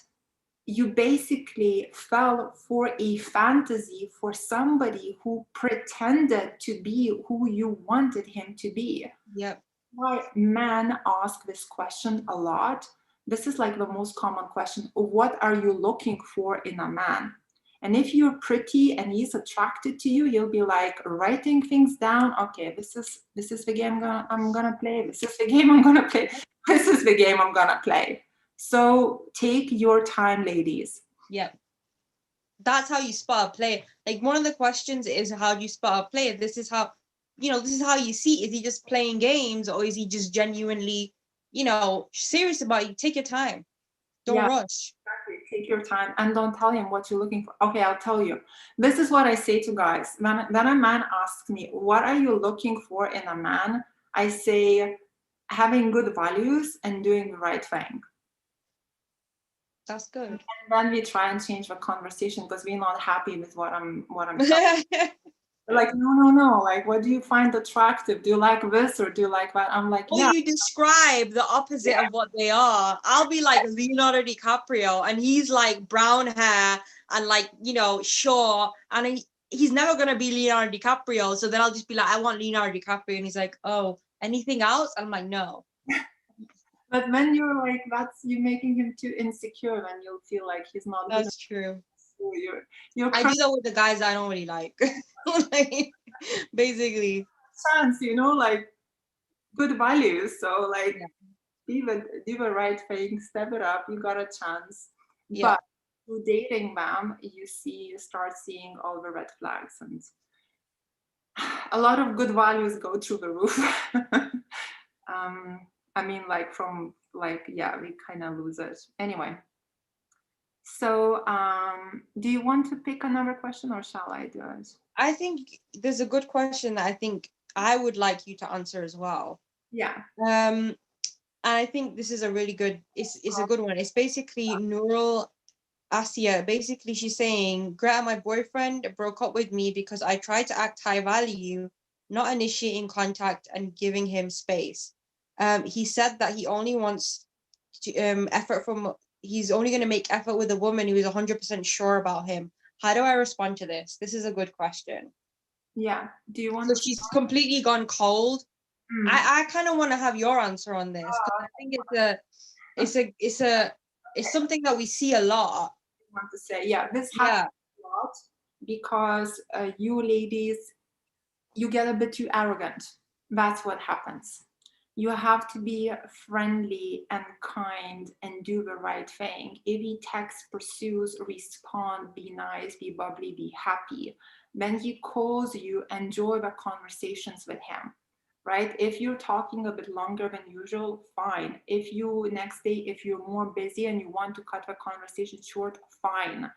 Speaker 1: you basically fell for a fantasy for somebody who pretended to be who you wanted him to be.
Speaker 2: Yep.
Speaker 1: Why men ask this question a lot. This is like the most common question. What are you looking for in a man? And if you're pretty and he's attracted to you, you'll be like writing things down. Okay, this is the game I'm gonna play. This is the game I'm gonna play. This is the game I'm gonna play. So take your time, ladies.
Speaker 2: Yep. That's how you spot a player. Like, one of the questions is, how do you spot a player? This is how you see, is he just playing games, or is he just genuinely, serious about you? Take your time. Don't
Speaker 1: Yeah,
Speaker 2: rush.
Speaker 1: exactly. Take your time and don't tell him what you're looking for. Okay, I'll tell you. This is what I say to guys. When a man asks me, what are you looking for in a man? I say, having good values and doing the right thing.
Speaker 2: That's good.
Speaker 1: And then we try and change the conversation because we're not happy with what I'm saying. Like, no. Like, what do you find attractive? Do you like this or do you like that? I'm like,
Speaker 2: Or
Speaker 1: yeah.
Speaker 2: you describe the opposite of what they are. I'll be like Leonardo DiCaprio, and he's like brown hair and like, short, and he's never gonna be Leonardo DiCaprio. So then I'll just be like, I want Leonardo DiCaprio, and he's like, oh, anything else? I'm like, no.
Speaker 1: But when you're like, you're making him too insecure, then you'll feel like he's not good.
Speaker 2: That's true.
Speaker 1: So you're
Speaker 2: I do that with the guys I don't really like. Like, basically.
Speaker 1: chance, like good values. So like,
Speaker 2: Yeah.
Speaker 1: do the right thing, step it up. You got a chance.
Speaker 2: Yeah.
Speaker 1: But through dating them, you start seeing all the red flags, and a lot of good values go through the roof. I mean, like we kind of lose it anyway. So, do you want to pick another question, or shall I do it?
Speaker 2: I think there's a good question that I think I would like you to answer as well.
Speaker 1: Yeah.
Speaker 2: And I think this is a really good, it's a good one. It's basically Neural Asia. Basically, she's saying, Greta, my boyfriend broke up with me because I tried to act high value, not initiating contact and giving him space. He said that he only wants to, he's only going to make effort with a woman who is 100% sure about him. How do I respond to this? This is a good question.
Speaker 1: Yeah. Do you want
Speaker 2: So
Speaker 1: to
Speaker 2: she's completely gone cold. I kind of want to have your answer on this, because I think it's something that we see a lot.
Speaker 1: want to say? Yeah, this happens a lot because you ladies, you get a bit too arrogant. That's what happens. You have to be friendly and kind and do the right thing. If he texts, pursues, respond, be nice, be bubbly, be happy. When he calls you, enjoy the conversations with him, right? If you're talking a bit longer than usual, fine. If you're more busy and you want to cut the conversation short, fine.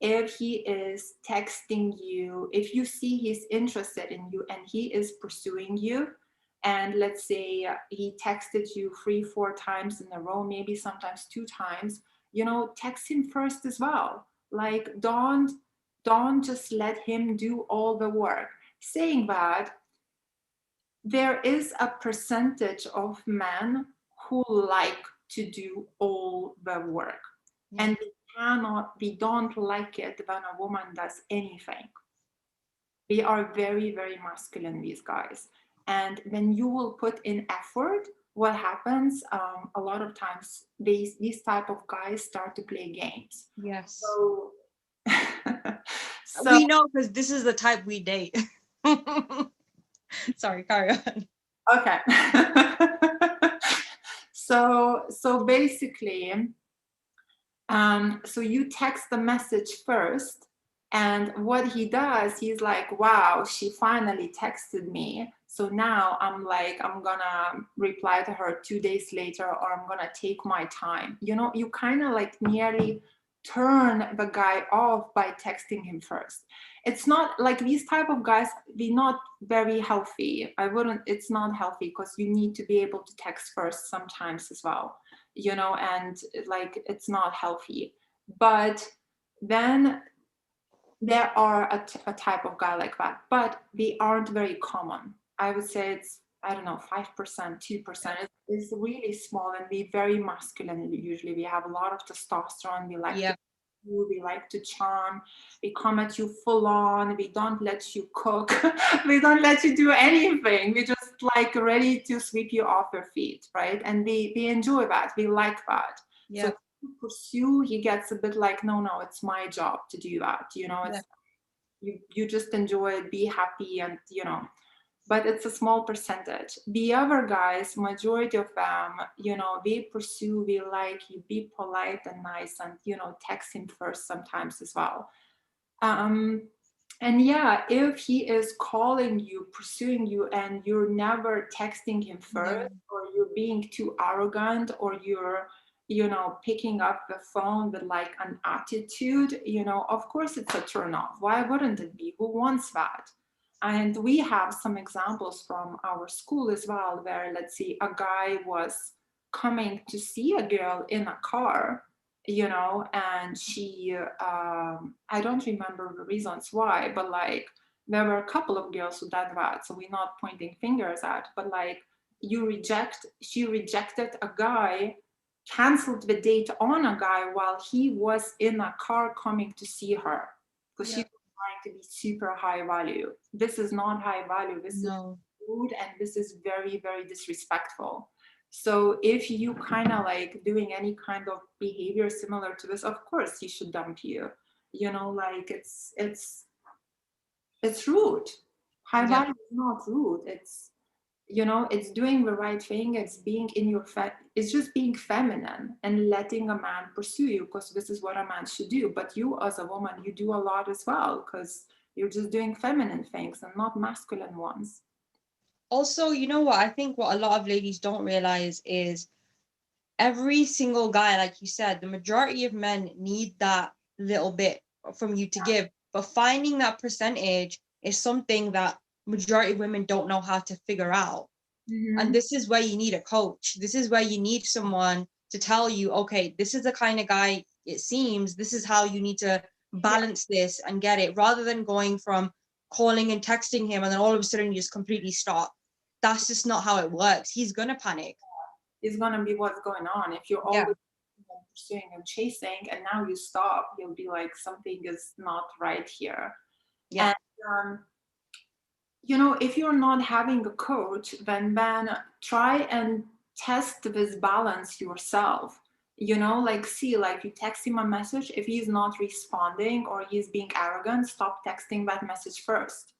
Speaker 1: If he is texting you, if you see he's interested in you and he is pursuing you, and let's say he texted you 3 4 times in a row, maybe sometimes 2 times, text him first as well. Like, don't just let him do all the work. Saying that, there is a percentage of men who like to do all the work, and we don't like it when a woman does anything. They are very, very masculine, these guys. And when you will put in effort, what happens, a lot of times these type of guys start to play games.
Speaker 2: Yes.
Speaker 1: So
Speaker 2: We know, because this is the type we date. Sorry, carry on.
Speaker 1: Okay. So basically, so you text the message first, and what he does, he's like, wow, she finally texted me. So now I'm gonna reply to her 2 days later, or I'm gonna take my time. You kind of like nearly turn the guy off by texting him first. It's not like these type of guys, they're not very healthy. It's not healthy, because you need to be able to text first sometimes as well, and like, it's not healthy. But then there are a type of guy like that, but they aren't very common. I would say it's, I don't know, 5%, 2%. It's really small, and we very masculine. Usually we have a lot of testosterone. We like to we like to charm. We come at you full on. We don't let you cook. We don't let you do anything. We just like ready to sweep you off your feet, right? And we enjoy that. We like that. So pursue, he gets a bit like, no, it's my job to do that. It's you just enjoy it, be happy, and but it's a small percentage. The other guys, majority of them, they pursue, we like, you be polite and nice, and text him first sometimes as well. And yeah, if he is calling you, pursuing you, and you're never texting him first, or you're being too arrogant, or you're picking up the phone with like an attitude, of course it's a turn off. Why wouldn't it be? Who wants that? And we have some examples from our school as well, where, let's see, a guy was coming to see a girl in a car, and she, I don't remember the reasons why, but like, there were a couple of girls who did that. So we're not pointing fingers at, but like, she rejected a guy, canceled the date on a guy while he was in a car coming to see her, because she trying to be super high value. This is not high value. This is rude, and this is very, very disrespectful. So if you kind of like doing any kind of behavior similar to this, of course he should dump you. Like, it's rude. High value is not rude. It's doing the right thing. It's being in your it's just being feminine and letting a man pursue you, because this is what a man should do. But you as a woman, you do a lot as well, because you're just doing feminine things and not masculine ones.
Speaker 2: Also, you know what? I think what a lot of ladies don't realize is every single guy, like you said, the majority of men need that little bit from you to give. But finding that percentage is something that majority of women don't know how to figure out.
Speaker 1: Mm-hmm.
Speaker 2: And this is where you need a coach. This is where you need someone to tell you, okay, this is the kind of guy it seems, this is how you need to balance this and get it, rather than going from calling and texting him and then all of a sudden you just completely stop. That's just not how it works. He's gonna panic.
Speaker 1: It's gonna be what's going on. If you're always pursuing and chasing, and now you stop, you'll be like, something is not right here. And if you're not having a coach, then try and test this balance yourself. Like, see, like, you text him a message, if he's not responding or he's being arrogant, stop texting that message first.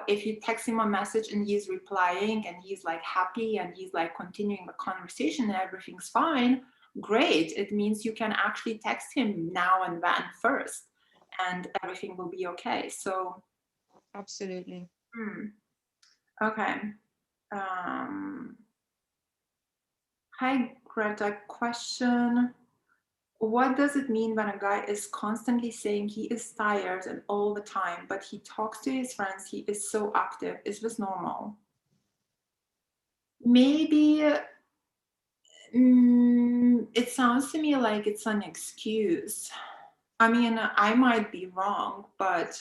Speaker 1: If you text him a message and he's replying and he's like happy and he's like continuing the conversation and everything's fine, great. It means you can actually text him now and then first, and everything will be okay. So
Speaker 2: absolutely.
Speaker 1: Okay. Hi, Greta. Question. What does it mean when a guy is constantly saying he is tired and all the time, but he talks to his friends, he is so active? Is this normal? maybe it sounds to me like it's an excuse. I mean, I might be wrong, but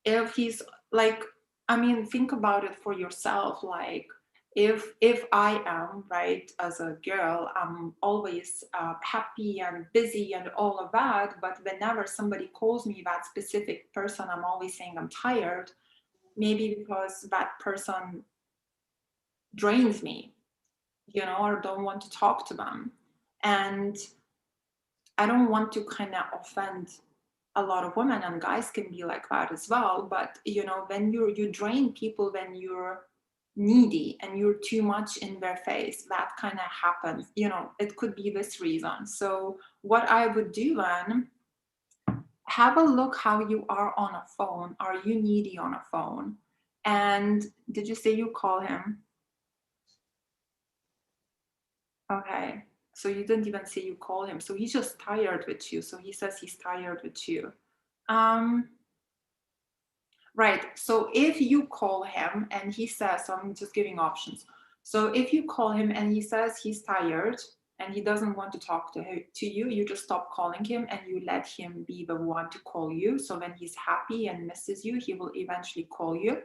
Speaker 1: if he's like, I mean, think about it for yourself. Like, if I am right as a girl, I'm always happy and busy and all of that. But whenever somebody calls me that specific person, I'm always saying I'm tired. Maybe because that person drains me, or don't want to talk to them. And I don't want to kind of offend a lot of women, and guys can be like that as well. But when you drain people, when you're needy and you're too much in their face, that kind of happens. It could be this reason. So what I would do then, have a look how you are on a phone. Are you needy on a phone? And did you say you call him? Okay. So you didn't even say you call him. So he's just tired with you. So he says he's tired with you. Um, right. So if you call him and he says, so I'm just giving options. So if you call him and he says he's tired and he doesn't want to talk to you, you just stop calling him and you let him be the one to call you. So when he's happy and misses you, he will eventually call you.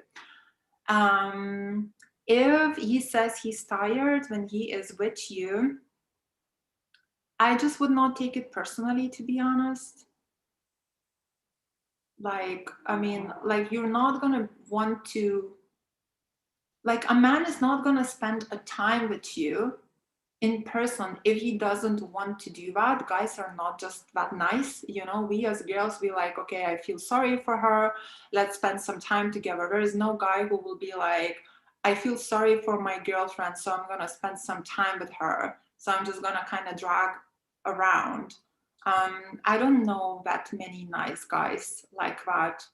Speaker 1: If he says he's tired when he is with you, I just would not take it personally, to be honest. Like, I mean, like, you're not gonna want to, like, a man is not gonna spend a time with you in person if he doesn't want to do that. Guys are not just that nice. We as girls, we like, okay, I feel sorry for her, let's spend some time together. There is no guy who will be like, I feel sorry for my girlfriend, so I'm gonna spend some time with her, so I'm just gonna kind of drag around. I don't know that many nice guys like that.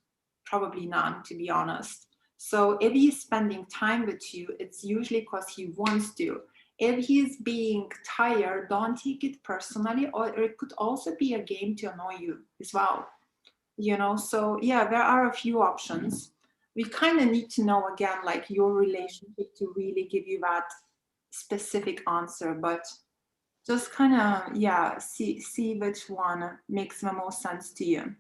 Speaker 1: Probably none, to be honest. So if he's spending time with you, it's usually because he wants to. If he's being tired, don't take it personally, or it could also be a game to annoy you as well. So yeah, there are a few options. We kind of need to know again, like, your relationship to really give you that specific answer, but just kind of, yeah, see which one makes the most sense to you.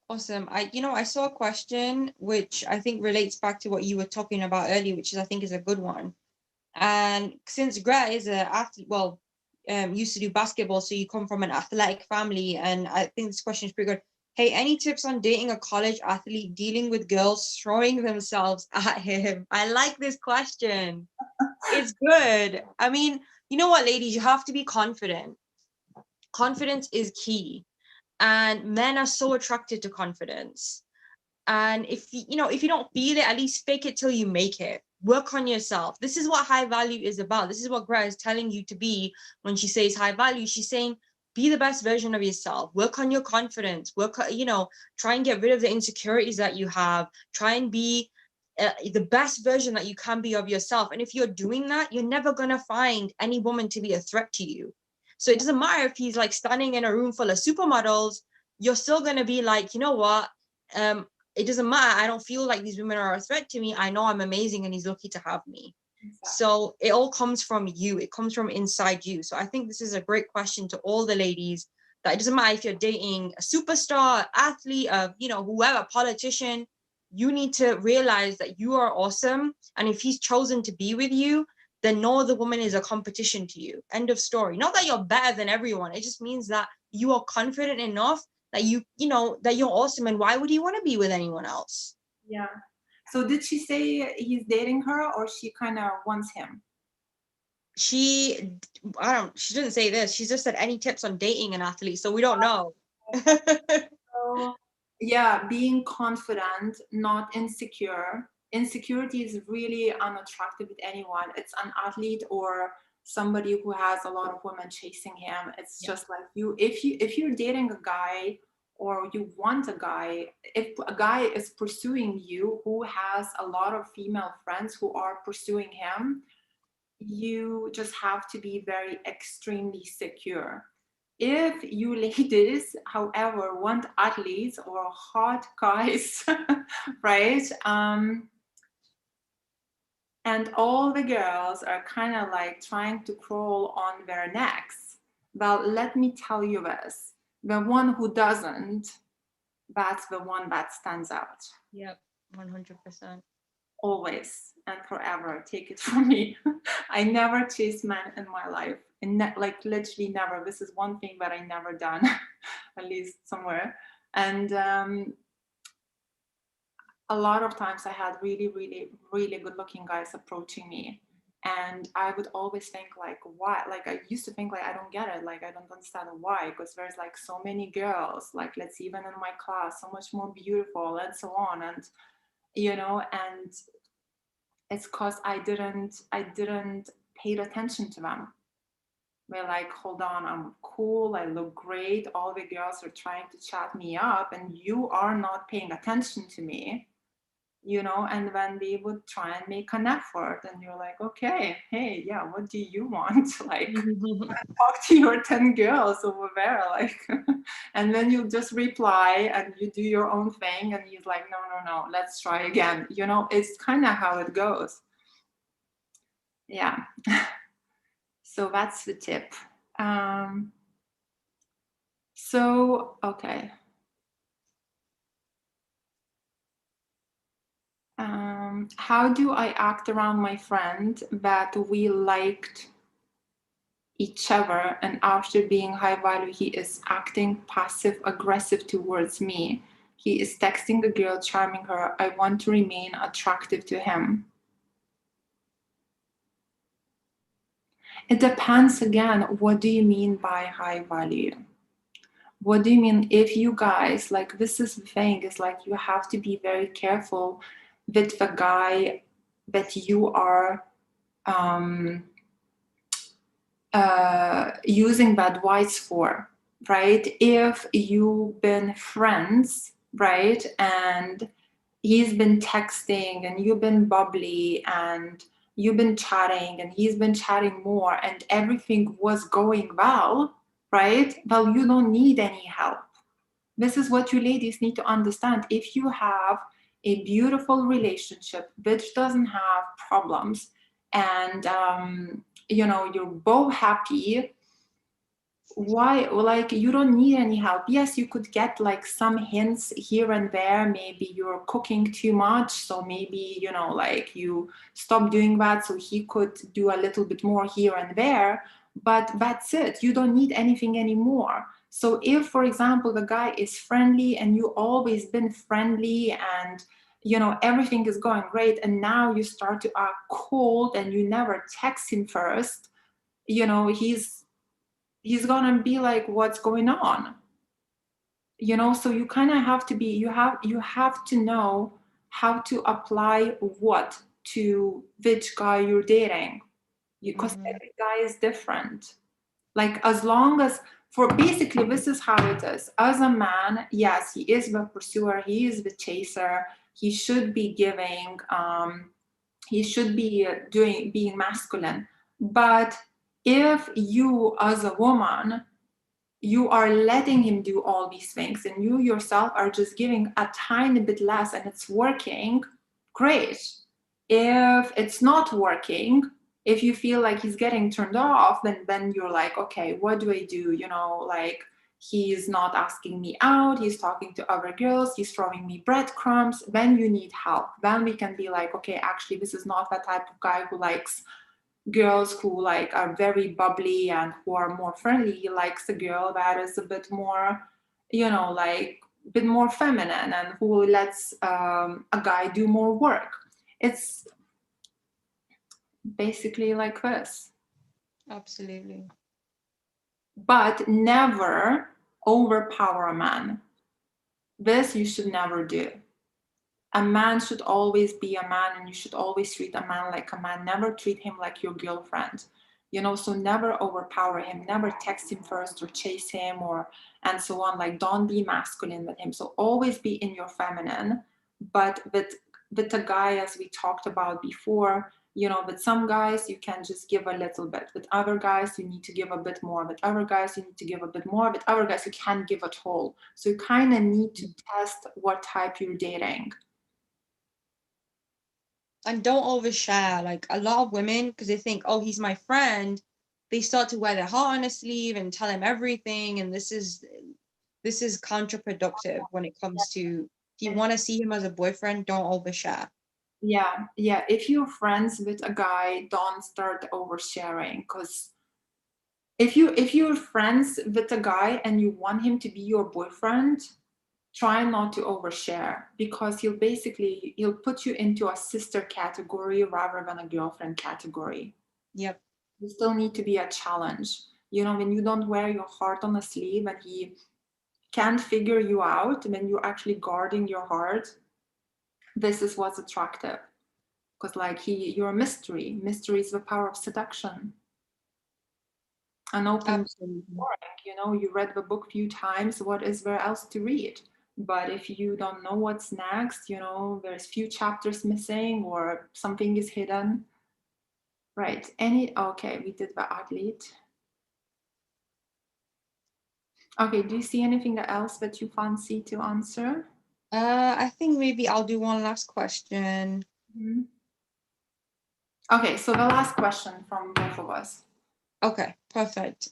Speaker 2: Awesome. I saw a question which I think relates back to what you were talking about earlier, which I think is a good one. And since Greta is a athlete, well, used to do basketball, so you come from an athletic family, and I think this question is pretty good. Hey, any tips on dating a college athlete dealing with girls throwing themselves at him? I like this question. It's good. I mean, you know what, ladies, you have to be confident. Confidence is key, and men are so attracted to confidence. And if you don't feel it, at least fake it till you make it. Work on yourself. This is what high value is about. This is what Greta is telling you to be. When she says high value, she's saying be the best version of yourself. Work on your confidence. Try and get rid of the insecurities that you have. Try and be the best version that you can be of yourself. And if you're doing that, you're never going to find any woman to be a threat to you. So it doesn't matter if he's like standing in a room full of supermodels, you're still going to be like, you know what? It doesn't matter. I don't feel like these women are a threat to me. I know I'm amazing and he's lucky to have me. Exactly. So it all comes from you. It comes from inside you. So I think this is a great question to all the ladies, that it doesn't matter if you're dating a superstar, athlete, whoever, politician, you need to realize that you are awesome. And if he's chosen to be with you, then no other woman is a competition to you. End of story. Not that you're better than everyone. It just means that you are confident enough that that you're awesome, and why would you want to be with anyone else?
Speaker 1: Yeah. So did she say he's dating her, or she kind of wants him?
Speaker 2: She didn't say this. She just said any tips on dating an athlete, so we don't know.
Speaker 1: So, yeah, being confident, not insecure. Insecurity is really unattractive with anyone. It's an athlete or somebody who has a lot of women chasing him. It's just like if you're dating a guy, or you want a guy, if a guy is pursuing you who has a lot of female friends who are pursuing him, you just have to be very extremely secure. If you ladies, however, want athletes or hot guys, right? and all the girls are kind of like trying to crawl on their necks. Well, let me tell you this, the one who doesn't, that's the one that stands out.
Speaker 2: Yep, 100%.
Speaker 1: Always and forever, take it from me. I never chased men in my life, and like literally never. This is one thing that I never done, at least somewhere. And a lot of times I had really, really, really good looking guys approaching me. And I would always think like, why? Like I used to think like, I don't get it. Like, I don't understand why, because there's like so many girls, like let's even in my class, so much more beautiful and so on. And, you know, and it's because I didn't pay attention to them. They're like, hold on, I'm cool, I look great, all the girls are trying to chat me up, and you are not paying attention to me, you know. And then they would try and make an effort, and you're like, okay, hey, yeah, what do you want? Like, talk to your 10 girls over there, like. And then you just reply and you do your own thing, and he's like, no, no, no, let's try again, you know. It's kind of how it goes. Yeah. So that's the tip. So okay. How do I act around my friend that we liked each other, and after being high value, he is acting passive aggressive towards me? He is texting a girl, charming her. I want to remain attractive to him. It depends again. What do you mean by high value? What do you mean? If you guys, like, this is the thing, is like you have to be very careful with the guy that you are using the advice for, right? If you've been friends, right, and he's been texting and you've been bubbly and you've been chatting and he's been chatting more and everything was going well, right? Well, you don't need any help. This is what you ladies need to understand. If you have a beautiful relationship which doesn't have problems, and you know, you're both happy, why, like, you don't need any help. Yes, you could get like some hints here and there, maybe you're cooking too much, so maybe, you know, like you stop doing that so he could do a little bit more here and there, but that's it. You don't need anything anymore. So if, for example, the guy is friendly and you always been friendly and, you know, everything is going great, and now you start to act cold and you never text him first, you know, he's gonna be like, what's going on, you know. So you kind of have to be, you have to know how to apply what to which guy you're dating, because every guy is different. Like, as long as, for basically, this is how it is. As a man, yes, he is the pursuer, he is the chaser, he should be giving, he should be doing, being masculine. But if you as a woman, you are letting him do all these things and you yourself are just giving a tiny bit less and it's working, great. If it's not working, if you feel like he's getting turned off, then you're like, okay, what do I do? You know, like, he's not asking me out, he's talking to other girls, he's throwing me breadcrumbs. Then you need help. Then we can be like, okay, actually, this is not that type of guy who likes girls who like are very bubbly and who are more friendly. He likes a girl that is a bit more, you know, like a bit more feminine and who lets a guy do more work. It's basically like this.
Speaker 2: Absolutely.
Speaker 1: But never overpower a man. This you should never do. A man should always be a man, and you should always treat a man like a man. Never treat him like your girlfriend, you know. So never overpower him, never text him first or chase him or and so on. Like, don't be masculine with him. So always be in your feminine. But with a guy, as we talked about before, you know, with some guys you can just give a little bit, with other guys you need to give a bit more, with other guys you need to give a bit more, with other guys you can't give at all. So you kind of need to test what type you're dating.
Speaker 2: And don't overshare. Like a lot of women, because they think, oh, he's my friend, they start to wear their heart on a sleeve and tell him everything. And this is counterproductive when it comes to, if you want to see him as a boyfriend, don't overshare.
Speaker 1: Yeah, yeah. If you're friends with a guy, don't start oversharing, because if you're friends with a guy and you want him to be your boyfriend, try not to overshare, because he'll put you into a sister category rather than a girlfriend category.
Speaker 2: Yep.
Speaker 1: You still need to be a challenge. You know, when you don't wear your heart on a sleeve and he can't figure you out, when you're actually guarding your heart, this is what's attractive. Because like you're a mystery. Mystery is the power of seduction. An open
Speaker 2: Absolutely.
Speaker 1: boring, you know, you read the book a few times, what is there else to read? But if you don't know what's next, you know, there's few chapters missing or something is hidden. Right. Okay, we did the athlete. Okay, do you see anything else that you fancy to answer?
Speaker 2: I think maybe I'll do one last question.
Speaker 1: Mhm. Okay, so the last question from both of us.
Speaker 2: Okay, perfect.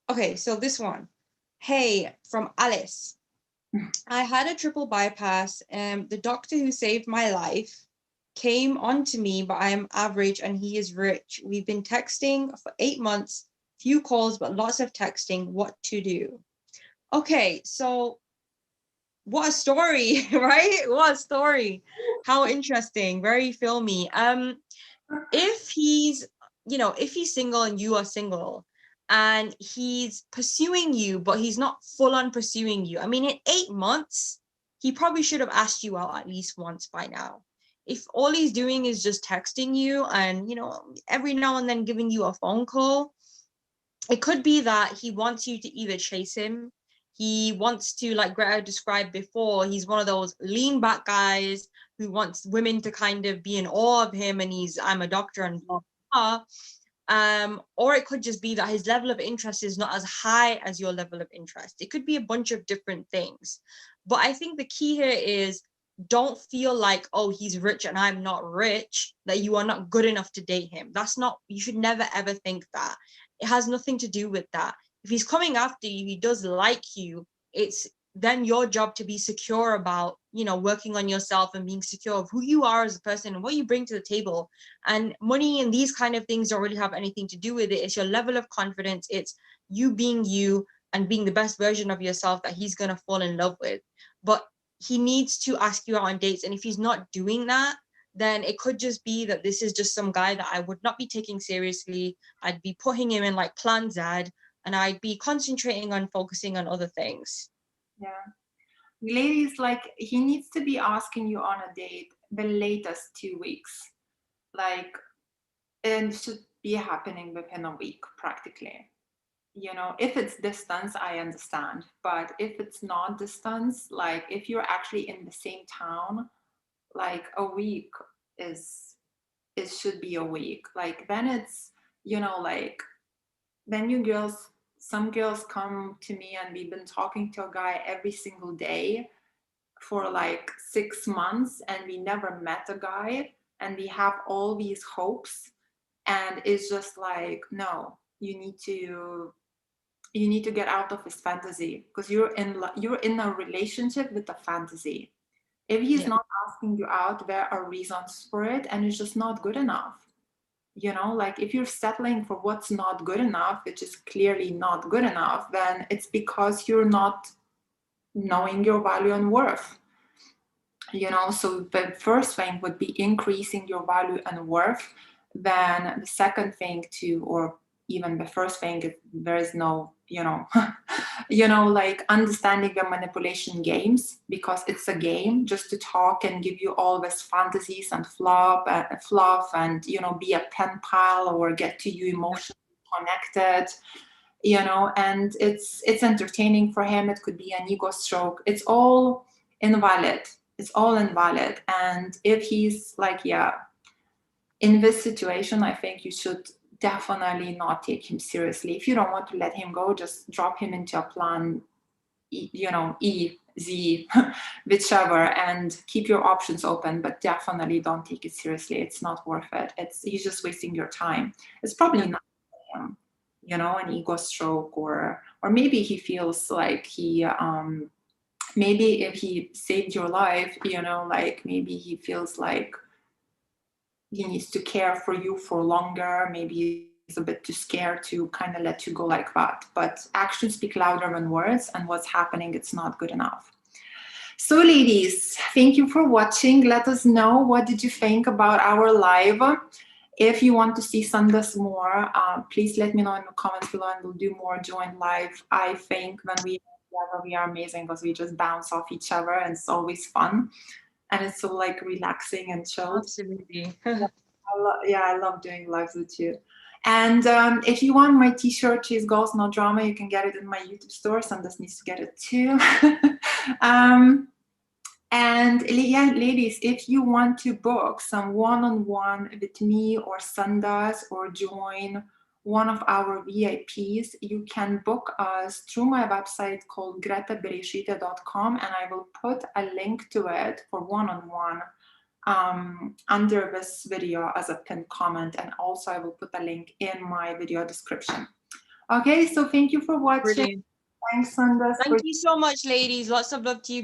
Speaker 2: Okay, so this one. Hey, from Alice. I had a triple bypass, and the doctor who saved my life came on to me, but I am average and he is rich. We've been texting for 8 months, few calls, but lots of texting. What to do? Okay, so what a story, right? What a story. How interesting, very filmy. If he's, if he's single and you are single and he's pursuing you, but he's not full on pursuing you. I mean, in 8 months, he probably should have asked you out at least once by now. If all he's doing is just texting you and, every now and then giving you a phone call, it could be that he wants you to either chase him. He wants to, like Greta described before, he's one of those lean back guys who wants women to kind of be in awe of him, and I'm a doctor and blah, blah, blah. Or it could just be that his level of interest is not as high as your level of interest. It could be a bunch of different things. But I think the key here is, don't feel like, oh, he's rich and I'm not rich, that you are not good enough to date him. That's not, you should never ever think that. It has nothing to do with that. If he's coming after you, he does like you, it's then your job to be secure about, working on yourself and being secure of who you are as a person and what you bring to the table. And money and these kind of things don't really have anything to do with it. It's your level of confidence. It's you being you and being the best version of yourself that he's going to fall in love with. But he needs to ask you out on dates. And if he's not doing that, then it could just be that this is just some guy that I would not be taking seriously. I'd be putting him in like plan Z, and I'd be concentrating on focusing on other things.
Speaker 1: Yeah. Ladies, like he needs to be asking you on a date the latest 2 weeks. Like, and it should be happening within a week practically. You know, if it's distance, I understand. But if it's not distance, like if you're actually in the same town, like a week is it should be a week. Like then it's, like then some girls come to me and we've been talking to a guy every single day for like 6 months and we never met a guy and we have all these hopes, and it's just like, no, you need to get out of his fantasy, because you're in a relationship with a fantasy. If he's
Speaker 2: Yeah.
Speaker 1: not asking you out, there are reasons for it, and it's just not good enough. Like if you're settling for what's not good enough, which is clearly not good enough, then it's because you're not knowing your value and worth. So the first thing would be increasing your value and worth. Then the second thing to, or even the first thing, if there is no, like understanding the manipulation games, because it's a game just to talk and give you all these fantasies and fluff and, be a pen pal or get to you emotionally connected, and it's entertaining for him. It could be an ego stroke. Invalid. It's all invalid. And if he's like, yeah, in this situation, I think you should definitely not take him seriously. If you don't want to let him go, just drop him into a plan E, Z, whichever, and keep your options open, but definitely don't take it seriously. It's not worth it. He's just wasting your time. It's probably not him, you know, an ego stroke, or maybe he feels like he maybe if he saved your life, you know, like maybe he feels like he needs to care for you for longer. Maybe he's a bit too scared to kind of let you go like that. But actions speak louder than words, and what's happening, it's not good enough. So ladies, thank you for watching. Let us know, what did you think about our live? If you want to see Sandus more, please let me know in the comments below, and we'll do more joint live. I think when we are together, we are amazing because we just bounce off each other, and it's always fun. And it's so like relaxing and chilled.
Speaker 2: Absolutely.
Speaker 1: Yeah, I love doing lives with you. And if you want my t-shirt, Cheese Girls No Drama, you can get it in my YouTube store. Sandus needs to get it too. And yeah, ladies, if you want to book some one-on-one with me or Sandus, or join one of our VIPs, you can book us through my website called gretabereisaite.com, and I will put a link to it for one-on-one under this video as a pinned comment, and also I will put a link in my video description. Okay, so thank you for watching.
Speaker 2: Brilliant.
Speaker 1: Thanks, Sandus.
Speaker 2: Thank you so much, ladies. Lots of love to you,